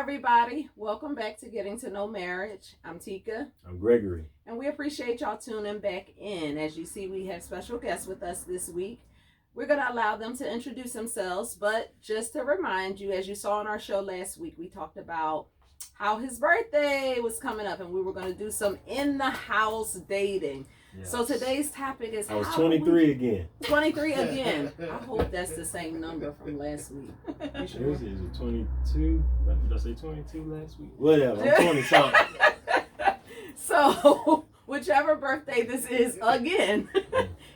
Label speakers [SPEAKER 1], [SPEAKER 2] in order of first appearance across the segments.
[SPEAKER 1] everybody. Welcome back to Getting to Know Marriage. I'm Tika.
[SPEAKER 2] I'm Gregory.
[SPEAKER 1] And we appreciate y'all tuning back in. As you see, we have special guests with us this week. We're going to allow them to introduce themselves, but just to remind you, as you saw on our show last week, we talked about how his birthday was coming up and we were going to do some in-the-house dating. Yes. So today's topic is
[SPEAKER 2] I was 23 again.
[SPEAKER 1] 23 again. I hope that's the same number from last week.
[SPEAKER 2] Sure? Is it 22? Did I say 22 last week? Whatever, I'm 20 something.
[SPEAKER 1] So, whichever birthday this is again,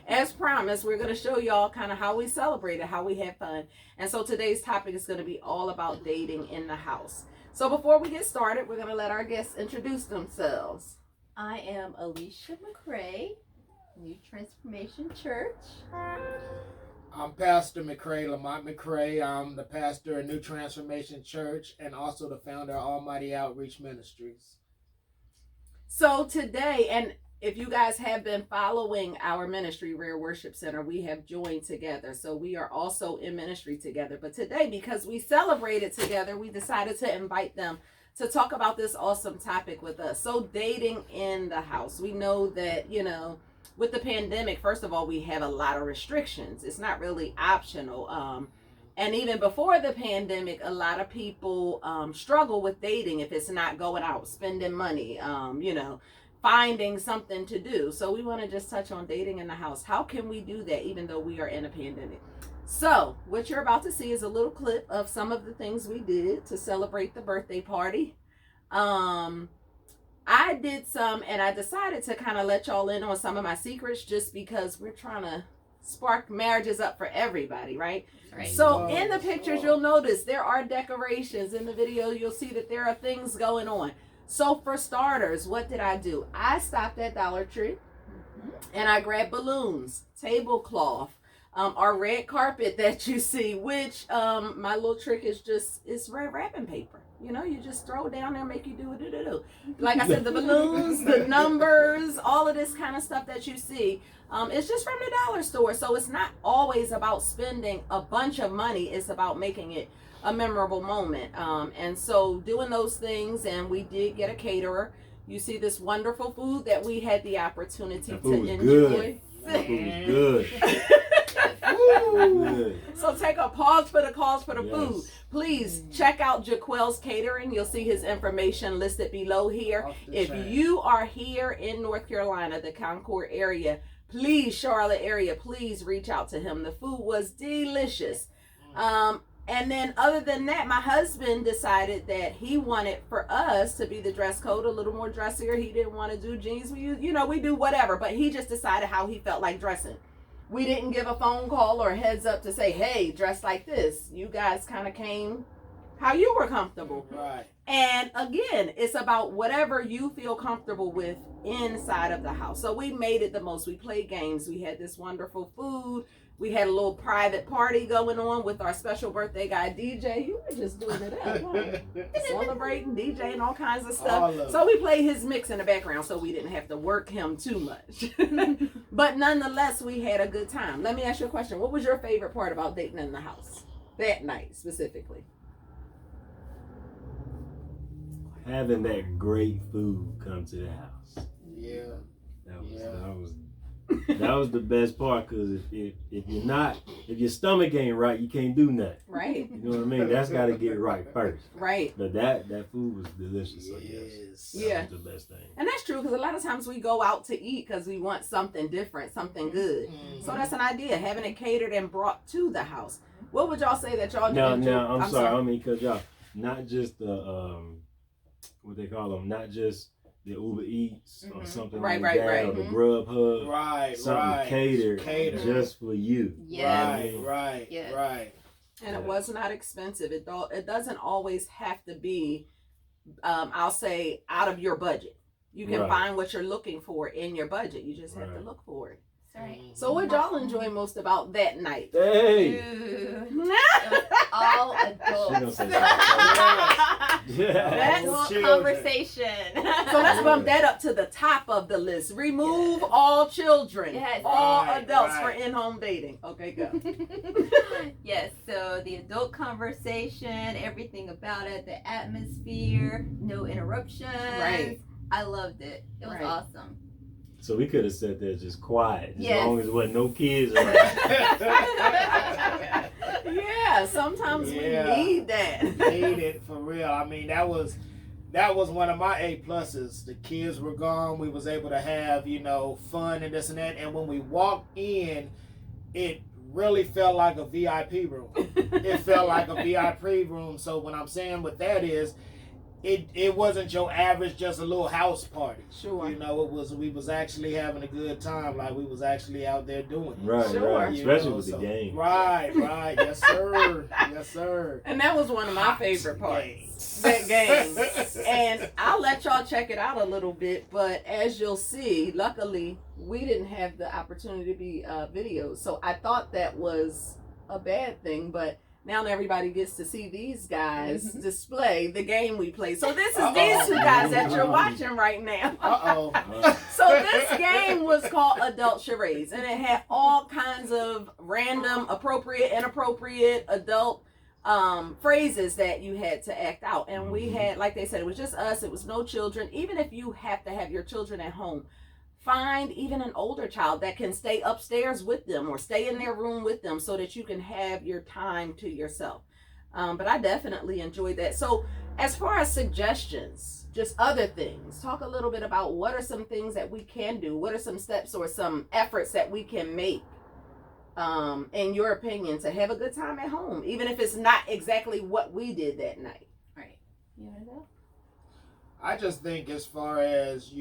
[SPEAKER 1] as promised, we're going to show y'all kind of how we celebrate it, how we have fun. And so today's topic is going to be all about dating in the house. So before we get started, we're going to let our guests introduce themselves.
[SPEAKER 3] I am Alicia McCray, New Transformation Church.
[SPEAKER 4] I'm Pastor McCray, Lamont McCray. I'm the pastor of New Transformation Church and also the founder of Almighty Outreach Ministries.
[SPEAKER 1] So today, and if you guys have been following our ministry, Rare Worship Center, we have joined together. So we are also in ministry together. But today, because we celebrated together, we decided to invite them to talk about this awesome topic with us. So dating in the house. We know that, with the pandemic, first of all, we have a lot of restrictions. It's not really optional. And even before the pandemic, a lot of people struggle with dating if it's not going out, spending money, finding something to do. So we want to just touch on dating in the house. How can we do that even though we are in a pandemic? So what you're about to see is a little clip of some of the things we did to celebrate the birthday party. I did some, and I decided to kind of let y'all in on some of my secrets just because we're trying to spark marriages up for everybody, right?
[SPEAKER 3] Right.
[SPEAKER 1] So in the pictures, you'll notice there are decorations. In the video, you'll see that there are things going on. So for starters, what did I do? I stopped at Dollar Tree and I grabbed balloons, tablecloth, our red carpet that you see, which my little trick is it's red wrapping paper. You just throw it down there and make you do it. Like I said, the balloons, the numbers, all of this kind of stuff that you see, it's just from the dollar store. So it's not always about spending a bunch of money. It's about making it a memorable moment. And so doing those things, and we did get a caterer. You see this wonderful food that we had the opportunity to enjoy.
[SPEAKER 2] Good. That food was good.
[SPEAKER 1] So take a pause for the cause for the food. Please check out Jaquel's Catering. You'll see his information listed below here. If you are here in North Carolina, the Concord area, please, Charlotte area, please reach out to him. The food was delicious. And then other than that, my husband decided that he wanted for us to be the dress code a little more dressier. He didn't want to do jeans. We do whatever, but he just decided how he felt like dressing. We didn't give a phone call or a heads up to say, hey, dress like this. You guys kind of came how you were comfortable.
[SPEAKER 4] Right.
[SPEAKER 1] And again, it's about whatever you feel comfortable with inside of the house. So we made it the most. We played games. We had this wonderful food. We had a little private party going on with our special birthday guy, DJ. You were just doing it up, huh? Celebrating, DJing, all kinds of stuff. So we played his mix in the background so we didn't have to work him too much. But nonetheless, we had a good time. Let me ask you a question. What was your favorite part about dating in the house that night specifically?
[SPEAKER 2] Having that great food come to the house.
[SPEAKER 4] Yeah.
[SPEAKER 2] That was the best part, because if your stomach ain't right, you can't do nothing.
[SPEAKER 1] Right.
[SPEAKER 2] You know what I mean? That's got to get right first.
[SPEAKER 1] Right.
[SPEAKER 2] But that food was delicious. So
[SPEAKER 4] yes.
[SPEAKER 2] That was the best thing.
[SPEAKER 1] And that's true, because a lot of times we go out to eat because we want something different, something good. Mm-hmm. So that's an idea, having it catered and brought to the house. What would y'all say that y'all did?
[SPEAKER 2] No, I'm sorry. I mean, because y'all, not just the, what they call them, not just the Uber Eats or something like that, or the Grubhub, something catered just for you.
[SPEAKER 1] Yeah.
[SPEAKER 4] Right.
[SPEAKER 1] And it was not expensive. It doesn't always have to be, I'll say, out of your budget. You can find what you're looking for in your budget. You just have to look for it.
[SPEAKER 3] Right.
[SPEAKER 1] So what y'all enjoy most about that night?
[SPEAKER 2] Hey!
[SPEAKER 3] All adults. Adult conversation.
[SPEAKER 1] So let's bump that up to the top of the list. Remove all children, all adults for in-home dating. Okay, go.
[SPEAKER 3] Yes, so the adult conversation, everything about it, the atmosphere, no interruptions.
[SPEAKER 1] Right.
[SPEAKER 3] I loved it. It was awesome.
[SPEAKER 2] So we could have sat there just quiet, as long as there wasn't no kids around.
[SPEAKER 1] Yeah, sometimes we need that.
[SPEAKER 4] Need it for real. I mean, that was one of my A pluses. The kids were gone. We was able to have, fun and this and that. And when we walked in, it really felt like a VIP room. It felt like a VIP room. So what I'm saying with that is, it wasn't your average just a little house party.
[SPEAKER 1] Sure.
[SPEAKER 4] We was actually having a good time, like we was actually out there doing it.
[SPEAKER 2] Right,
[SPEAKER 1] sure.
[SPEAKER 2] right. Especially with the game.
[SPEAKER 4] Right. Yes, sir. Yes, sir.
[SPEAKER 1] And that was one of my favorite parts. That game. And I'll let y'all check it out a little bit, but as you'll see, luckily we didn't have the opportunity to be videoed. So I thought that was a bad thing, but now everybody gets to see these guys display the game we play. So this is these two guys that you're watching right now. So this game was called Adult Charades, and it had all kinds of random, appropriate, inappropriate, adult phrases that you had to act out. And we had, like they said, it was just us. It was no children. Even if you have to have your children at home, find even an older child that can stay upstairs with them or stay in their room with them so that you can have your time to yourself. But I definitely enjoyed that. So as far as suggestions, just other things, talk a little bit about what are some things that we can do? What are some steps or some efforts that we can make, in your opinion, to have a good time at home, even if it's not exactly what we did that night?
[SPEAKER 3] Right. You want to go?
[SPEAKER 4] I just think as far as,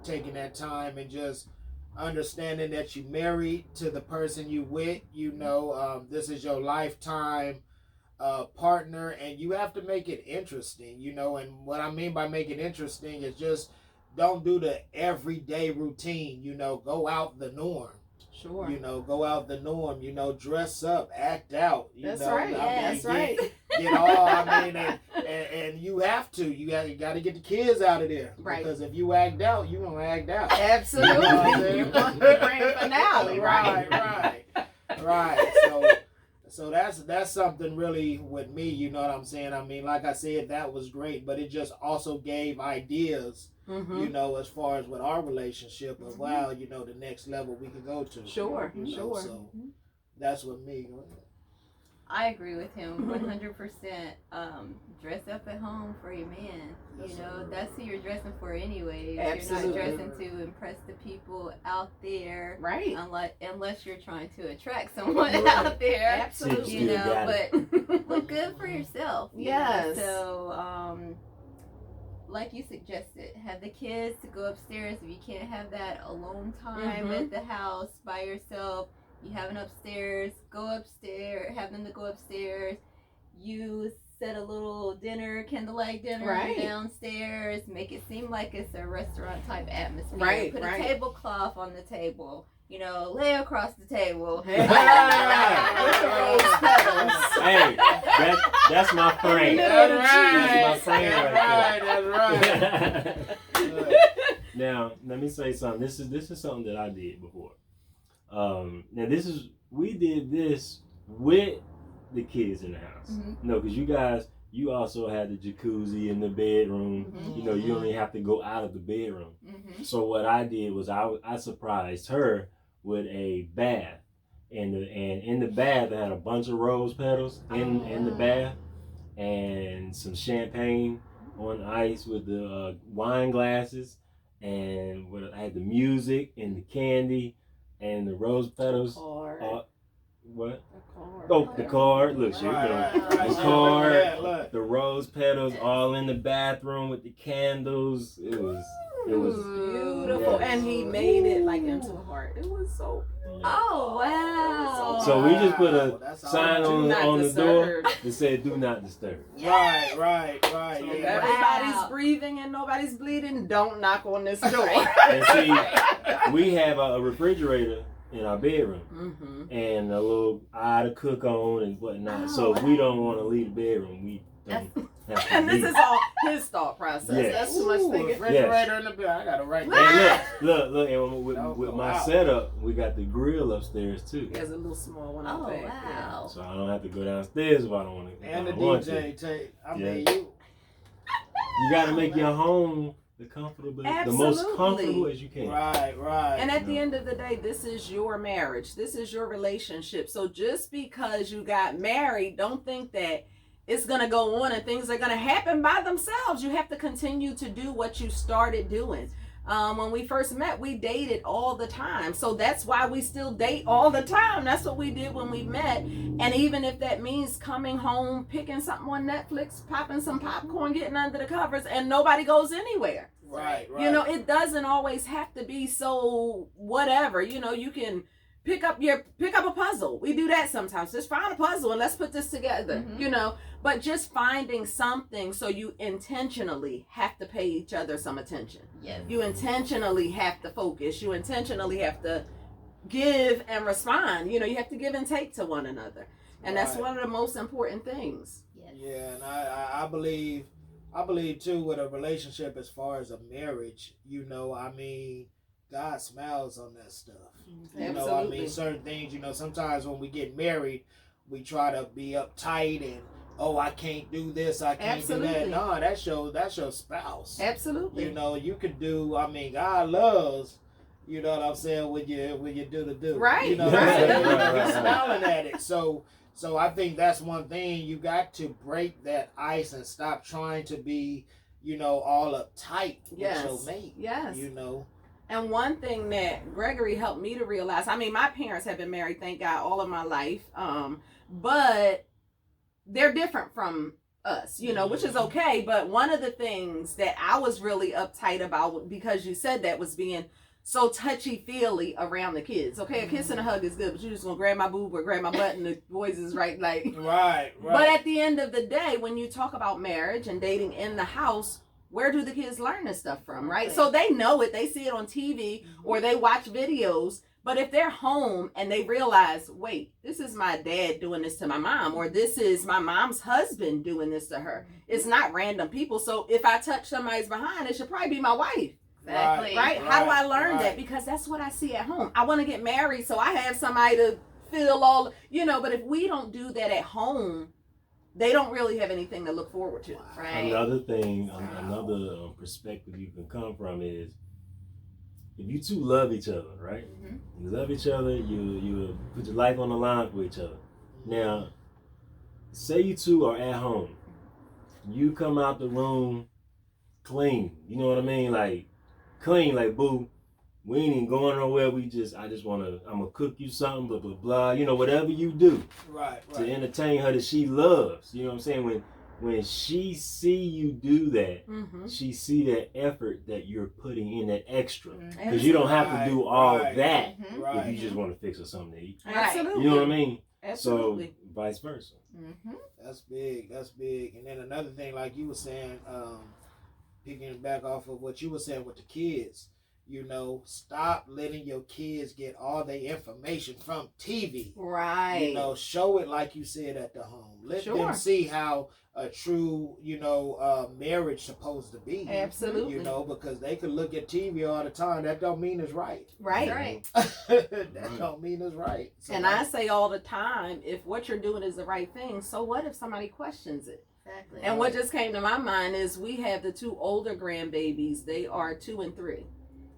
[SPEAKER 4] taking that time and just understanding that you married to the person you with, this is your lifetime partner, and you have to make it interesting, and what I mean by make it interesting is just don't do the everyday routine, go out the norm.
[SPEAKER 1] Sure.
[SPEAKER 4] Go out the norm, dress up, act out.
[SPEAKER 1] That's right. That's right.
[SPEAKER 4] And you have to. You got to get the kids out of there.
[SPEAKER 1] Right.
[SPEAKER 4] Because if you act out, you're going to act out.
[SPEAKER 1] Absolutely. You're going to the grand finale, right?
[SPEAKER 4] Right. So that's something really with me, you know what I'm saying? I mean, like I said, that was great, but it just also gave ideas, as far as with our relationship of, wow, the next level we could go to.
[SPEAKER 1] Sure.
[SPEAKER 4] So that's what me.
[SPEAKER 3] I agree with him 100%. Dress up at home for your man. That's who you're dressing for anyways.
[SPEAKER 1] Absolutely.
[SPEAKER 3] You're not dressing to impress the people out there.
[SPEAKER 1] Right.
[SPEAKER 3] Unless you're trying to attract someone out there.
[SPEAKER 1] Absolutely.
[SPEAKER 3] But look good for yourself.
[SPEAKER 1] Yes.
[SPEAKER 3] So, like you suggested, have the kids to go upstairs if you can't have that alone time at the house by yourself. You have an upstairs, go upstairs, have them to go upstairs. You set a little dinner, candlelight dinner downstairs. Make it seem like it's a restaurant type atmosphere.
[SPEAKER 1] Right,
[SPEAKER 3] Put a tablecloth on the table. Lay across the table.
[SPEAKER 2] Hey, that's my friend. That's my friend right there. Now, let me say something. This is something that I did before. Now we did this with the kids in the house. No, because you also had the jacuzzi in the bedroom. You don't even have to go out of the bedroom. So what I did was I surprised her with a bath, and in the bath I had a bunch of rose petals in the bath, and some champagne on ice with the wine glasses, and I had the music and the candy. And the rose petals. What? The card. Look, the card, the rose petals, all in the bathroom with the candles. It was
[SPEAKER 1] beautiful, and he made it like into a heart. It was so beautiful.
[SPEAKER 3] Oh wow!
[SPEAKER 2] So we just put a sign on the door that said "Do not disturb."
[SPEAKER 1] Yes.
[SPEAKER 4] Right.
[SPEAKER 1] So if everybody's breathing and nobody's bleeding, don't knock on this door.
[SPEAKER 2] And see, we have a refrigerator in our bedroom and a little eye to cook on and whatnot. So if we don't want to leave the bedroom, we don't.
[SPEAKER 1] And this is all his thought process.
[SPEAKER 2] Yes.
[SPEAKER 1] That's too much thinking.
[SPEAKER 4] Refrigerator in the bill. I gotta write that.
[SPEAKER 2] And look, and with my setup, we got the grill upstairs too.
[SPEAKER 1] There's a little small one out there.
[SPEAKER 3] Wow.
[SPEAKER 2] So I don't have to go downstairs if I don't want to.
[SPEAKER 4] And the DJ tape. I mean,
[SPEAKER 2] you got to make your home the most comfortable as you can.
[SPEAKER 4] Right.
[SPEAKER 1] And at the end of the day, this is your marriage. This is your relationship. So just because you got married, don't think that it's going to go on and things are going to happen by themselves. You have to continue to do what you started doing. When we first met, we dated all the time. So that's why we still date all the time. That's what we did when we met. And even if that means coming home, picking something on Netflix, popping some popcorn, getting under the covers, and nobody goes anywhere.
[SPEAKER 4] Right.
[SPEAKER 1] You know, it doesn't always have to be so whatever. You know, you can pick up a puzzle. We do that sometimes. Just find a puzzle and let's put this together. You know, but just finding something, so you intentionally have to pay each other some attention.
[SPEAKER 3] Yes.
[SPEAKER 1] You intentionally have to focus. You intentionally have to give and respond. You know, you have to give and take to one another. And that's one of the most important things.
[SPEAKER 3] Yes.
[SPEAKER 4] Yeah, and I believe too, with a relationship as far as a marriage, you know, I mean, God smiles on that stuff. You know, I mean, certain things, you know, sometimes when we get married, we try to be uptight and, oh, I can't do this, I can't do that. No, that's your spouse.
[SPEAKER 1] Absolutely.
[SPEAKER 4] You know, you could do, I mean, God loves, you know what I'm saying, when you do the do.
[SPEAKER 1] Right.
[SPEAKER 4] You know what I'm saying? You know, he's smiling at it. So I think that's one thing. You got to break that ice and stop trying to be, you know, all uptight with your mate.
[SPEAKER 1] Yes.
[SPEAKER 4] You know.
[SPEAKER 1] And one thing that Gregory helped me to realize, I mean, my parents have been married, thank God, all of my life. But they're different from us, you know, which is okay. But one of the things that I was really uptight about, because you said that, was being so touchy-feely around the kids. Okay, a kiss and a hug is good, but you're just going to grab my boob or grab my butt and the boys is right, like...
[SPEAKER 4] Right.
[SPEAKER 1] But at the end of the day, when you talk about marriage and dating in the house, where do the kids learn this stuff from, right? So they know it. They see it on TV or they watch videos. But if they're home and they realize, wait, this is my dad doing this to my mom, or this is my mom's husband doing this to her. It's not random people. So if I touch somebody's behind, it should probably be my wife.
[SPEAKER 3] Exactly.
[SPEAKER 1] Right? How do I learn that? Because that's what I see at home. I want to get married, so I have somebody to feel all, you know, but if we don't do that at home, they don't really have anything to look forward to.
[SPEAKER 3] Right.
[SPEAKER 2] Another thing, another perspective you can come from is, if you two love each other, right? You love each other, you put your life on the line for each other. Now, say you two are at home. You come out the room clean. You know what I mean? Like, clean, like, boo, we ain't even going nowhere. I'm gonna cook you something, blah, blah, blah. You know, whatever you do to entertain her that she loves. You know what I'm saying? When she see you do that, she see that effort that you're putting in, that extra. Because you don't have to do all that if you just want to fix her something to eat.
[SPEAKER 1] Absolutely.
[SPEAKER 2] You know what I mean?
[SPEAKER 1] Absolutely.
[SPEAKER 2] So, vice versa.
[SPEAKER 4] That's big. And then another thing, like you were saying, picking back off of what you were saying with the kids, you know, stop letting your kids get all their information from TV.
[SPEAKER 1] Right.
[SPEAKER 4] You know, show it like you said at the home. Let them see how a true, you know, marriage supposed to be.
[SPEAKER 1] Absolutely.
[SPEAKER 4] You know, because they could look at TV all the time. That don't mean it's right.
[SPEAKER 1] Right.
[SPEAKER 4] That don't mean it's right. So
[SPEAKER 1] and I say all the time, if what you're doing is the right thing, so what if somebody questions it?
[SPEAKER 3] Exactly.
[SPEAKER 1] And what just came to my mind is we have the two older grandbabies. They are 2 and 3.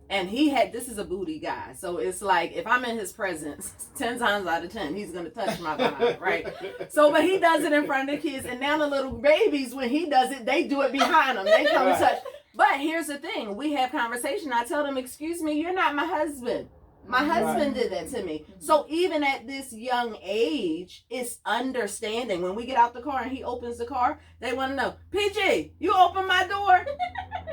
[SPEAKER 1] And this is a booty guy. So it's like, if I'm in his presence, 10 times out of 10, he's going to touch my behind, right? So, but he does it in front of the kids. And now the little babies, when he does it, they do it behind them. They come touch. But here's the thing. We have conversation. I tell them, excuse me, you're not my husband. My husband did that to me. So even at this young age, it's understanding. When we get out the car and he opens the car, they want to know, PG, you open my door?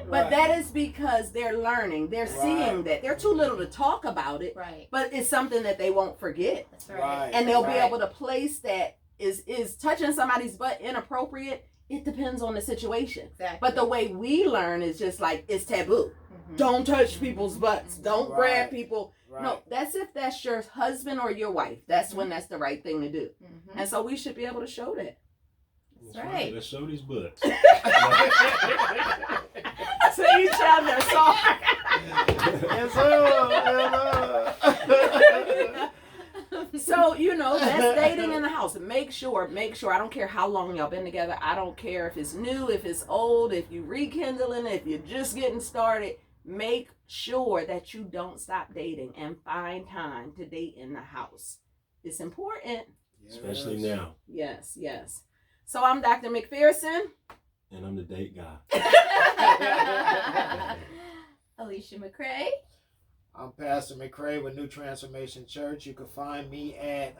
[SPEAKER 1] But that is because they're learning. They're seeing that. They're too little to talk about it.
[SPEAKER 3] Right.
[SPEAKER 1] But it's something that they won't forget.
[SPEAKER 3] That's right.
[SPEAKER 1] And they'll be able to place that. Is touching somebody's butt inappropriate? It depends on the situation.
[SPEAKER 3] Exactly.
[SPEAKER 1] But the way we learn is just like, it's taboo. Don't touch people's butts. Don't grab people. No, that's if that's your husband or your wife. That's when that's the right thing to do. And so we should be able to show that.
[SPEAKER 3] That's right.
[SPEAKER 2] Let's show these butts.
[SPEAKER 1] To each other. So.
[SPEAKER 4] Yes, sir.
[SPEAKER 1] So, that's dating in the house. Make sure, I don't care how long y'all been together. I don't care if it's new, if it's old, if you rekindling, if you're just getting started. Make sure that you don't stop dating and find time to date in the house. It's important.
[SPEAKER 2] Especially now.
[SPEAKER 1] Yes. So I'm Dr. McPherson.
[SPEAKER 2] And I'm the date guy.
[SPEAKER 3] Alicia McCray.
[SPEAKER 4] I'm Pastor McCray with New Transformation Church. You can find me at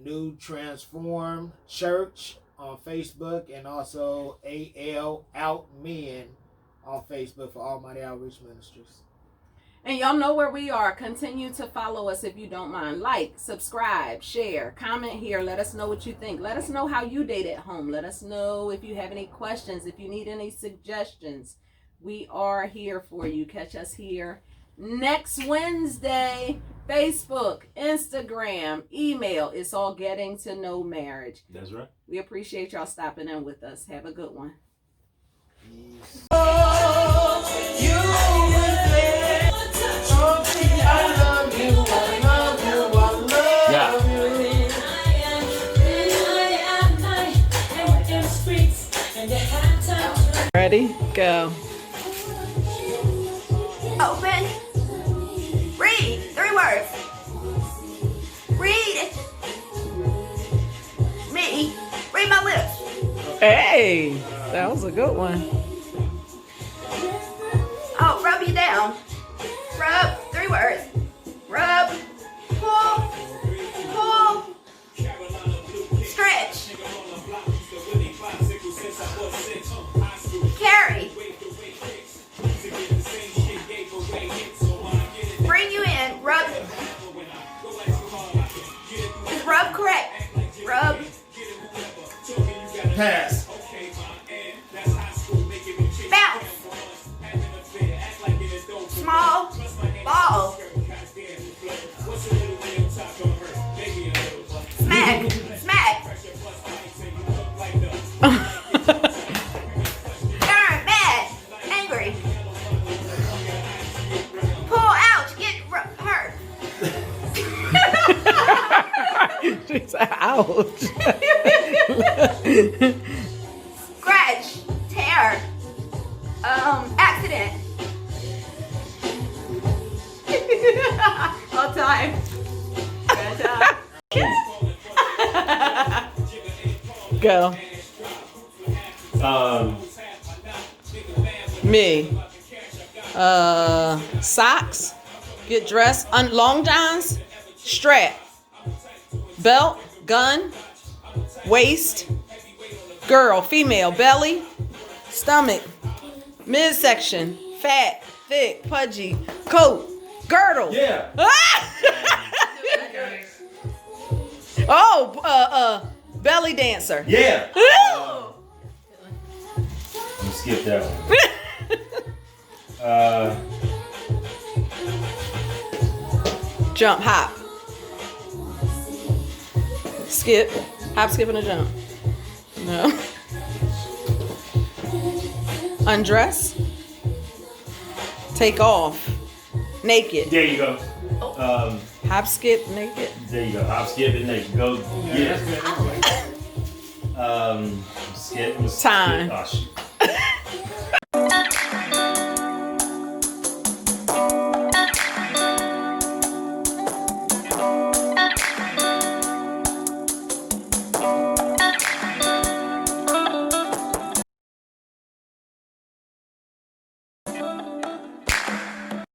[SPEAKER 4] New Transform Church on Facebook, and also AL Out Men on Facebook for Almighty Outreach Ministries.
[SPEAKER 1] And y'all know where we are. Continue to follow us if you don't mind. Like, subscribe, share, comment here. Let us know what you think. Let us know how you date at home. Let us know if you have any questions, if you need any suggestions. We are here for you. Catch us here next Wednesday. Facebook, Instagram, email. It's all Getting to Know Marriage.
[SPEAKER 2] That's right.
[SPEAKER 1] We appreciate y'all stopping in with us. Have a good one.
[SPEAKER 4] Peace.
[SPEAKER 1] Ready? Go.
[SPEAKER 3] Open. Read. 3 words. Read me. Read my lips.
[SPEAKER 1] Hey, that was a good one.
[SPEAKER 3] Oh, rub you down. Rub. 3 words. Rub. Pull. Stretch. Carry. Bring you in. Rub. Is rub correct? Rub.
[SPEAKER 4] Pass.
[SPEAKER 3] Bounce. Small ball. Smack. Darn, mad, angry. Pull out, get hurt.
[SPEAKER 1] She said, ouch.
[SPEAKER 3] Scratch, tear, accident. All time. Good job.
[SPEAKER 1] Go. Me. Socks. Get dressed. Long johns. Strap. Belt. Gun. Waist. Girl. Female. Belly. Stomach. Midsection. Fat. Thick. Pudgy. Coat. Girdle.
[SPEAKER 2] Yeah.
[SPEAKER 1] Oh, belly dancer.
[SPEAKER 2] Yeah.
[SPEAKER 1] Ooh.
[SPEAKER 2] You skipped that one.
[SPEAKER 1] Jump, hop. Skip. Hop, skip, and a jump. No. Undress. Take off. Naked.
[SPEAKER 2] There you go.
[SPEAKER 1] Hop, skip, naked.
[SPEAKER 2] There you go. Hop, skip, and naked. Go. Yeah. Skip.
[SPEAKER 1] Time.
[SPEAKER 2] Oh, shoot.